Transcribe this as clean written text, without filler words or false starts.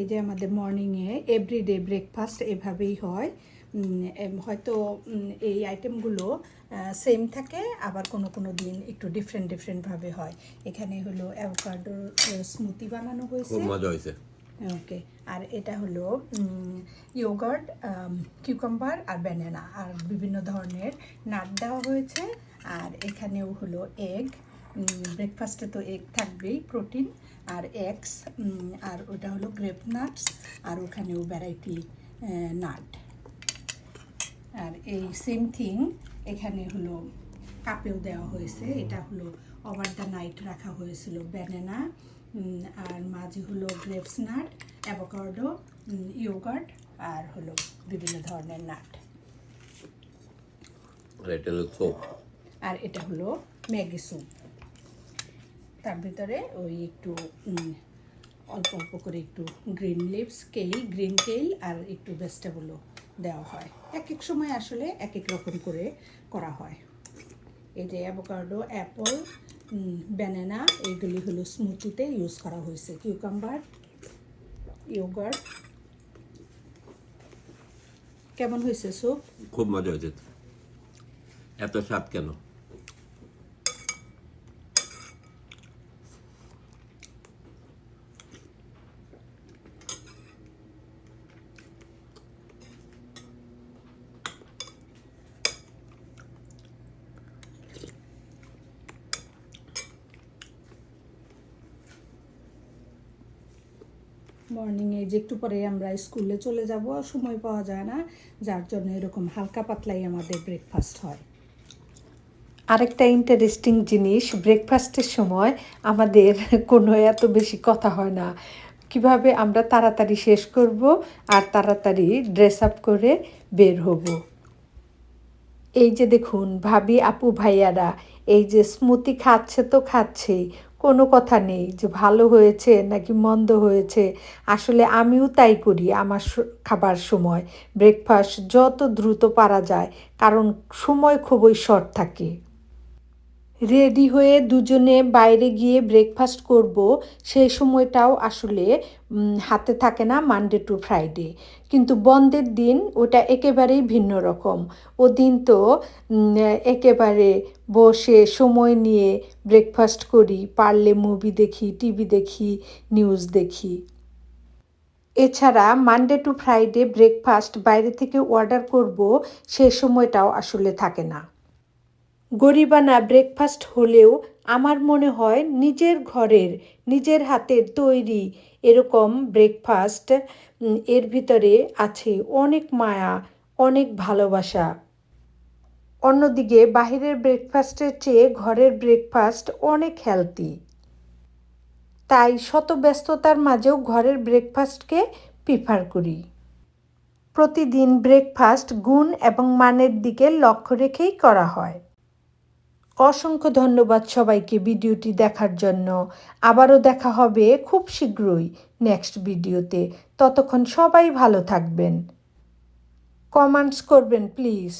এই যে আমাদের মর্নিংয়ে এভরিডে ব্রেকফাস্ট এভাবেই হয়। হয়তো এই আইটেমগুলো সেম থাকে, আবার কোনো কোনো দিন একটু ডিফারেন্টভাবে হয়। এখানে হলো অ্যাভোকাডোর স্মুদি বানানো হয়েছে, খুব মজা হয়েছে। ওকে। আর এটা হলো ইয়োগার্ট, কিউকাম্বার আর ব্যানানা আর বিভিন্ন ধরনের নাট দেওয়া হয়েছে। আর এখানেও হলো এগ, ব্রেকফাস্টে তো এগ থাকবেই, প্রোটিন আর এগস। আর ওটা হলো গ্রেপ নাটস, আর ওখানেও ভ্যারাইটি নাট। আর এই সেম থিং এখানে হলো কাপেও দেওয়া হয়েছে। এটা হলো ওভার দ্য নাইট রাখা হয়েছিল ব্যানানা, আর মাঝে হলো গ্রেপস নাট, অ্যাভোকাডো, ইয়োগার্ট আর হলো বিভিন্ন ধরনের নাট। আর এটা হলো ম্যাগি স্যুপ। তার ভিতরে ওই একটু অল্প অল্প করে একটু গ্রিন লিভস, গ্রিন কেল আর একটু ভেজিটেবলও দেওয়া হয়। এক এক সময় আসলে এক এক রকম করে করা হয়। এই যে অ্যাভোকাডো, অ্যাপল, ব্যানানা এইগুলি হলো স্মুথিতে ইউজ করা হয়েছে। Cucumber, yogurt. কেমন হয়েছে স্যুপ? খুব মজা হয়েছে। এত স্বাদ কেন? মর্নিংয়ে যে একটু পরে আমরা স্কুলে চলে যাব, সময় পাওয়া যায় না, যার জন্য এরকম হালকা পাতলাই আমাদের ব্রেকফাস্ট হয়। আরেকটা ইন্টারেস্টিং জিনিস, ব্রেকফাস্টের সময় আমাদের কোনো এত বেশি কথা হয় না। কিভাবে আমরা তাড়াতাড়ি শেষ করব আর তাড়াতাড়ি ড্রেস আপ করে বের হব। এই যে দেখুন ভাবি, আপু, ভাইয়ারা এই যে স্মুদি খাচ্ছে তো খাচ্ছেই, কোনো কথা নেই যে ভালো হয়েছে নাকি মন্দ হয়েছে। আসলে আমিও তাই করি আমার খাবার সময়, ব্রেকফাস্ট যত দ্রুত পারা যায়, কারণ সময় খুবই শর্ট থাকে। রেডি হয়ে দুজনে বাইরে গিয়ে ব্রেকফাস্ট করব, সেই সময়টাও আসলে হাতে থাকে না মানডে টু ফ্রাইডে। কিন্তু বন্ধের দিন ওটা একেবারেই ভিন্ন রকম। ও দিন তো একেবারে বসে সময় নিয়ে ব্রেকফাস্ট করি, পারলে মুভি দেখি, টিভি দেখি, নিউজ দেখি। এছাড়া মানডে টু ফ্রাইডে ব্রেকফাস্ট বাইরে থেকে অর্ডার করব, সেই সময়টাও আসলে থাকে না। গরিবানা ব্রেকফাস্ট হলেও আমার মনে হয় নিজের ঘরের, নিজের হাতের তৈরি এরকম ব্রেকফাস্ট, এর ভিতরে আছে অনেক মায়া, অনেক ভালোবাসা। অন্যদিকে বাহিরের ব্রেকফাস্টের চেয়ে ঘরের ব্রেকফাস্ট অনেক হেলদি। তাই শত ব্যস্ততার মাঝেও ঘরের ব্রেকফাস্টকে প্রিফার করি। প্রতিদিন ব্রেকফাস্ট গুণ এবং মানের দিকে লক্ষ্য রেখেই করা হয়। অসংখ্য ধন্যবাদ সবাইকে ভিডিওটি দেখার জন্য। আবারও দেখা হবে খুব শীঘ্রই নেক্সট ভিডিওতে। ততক্ষণ সবাই ভালো থাকবেন। কমেন্টস করবেন প্লিজ।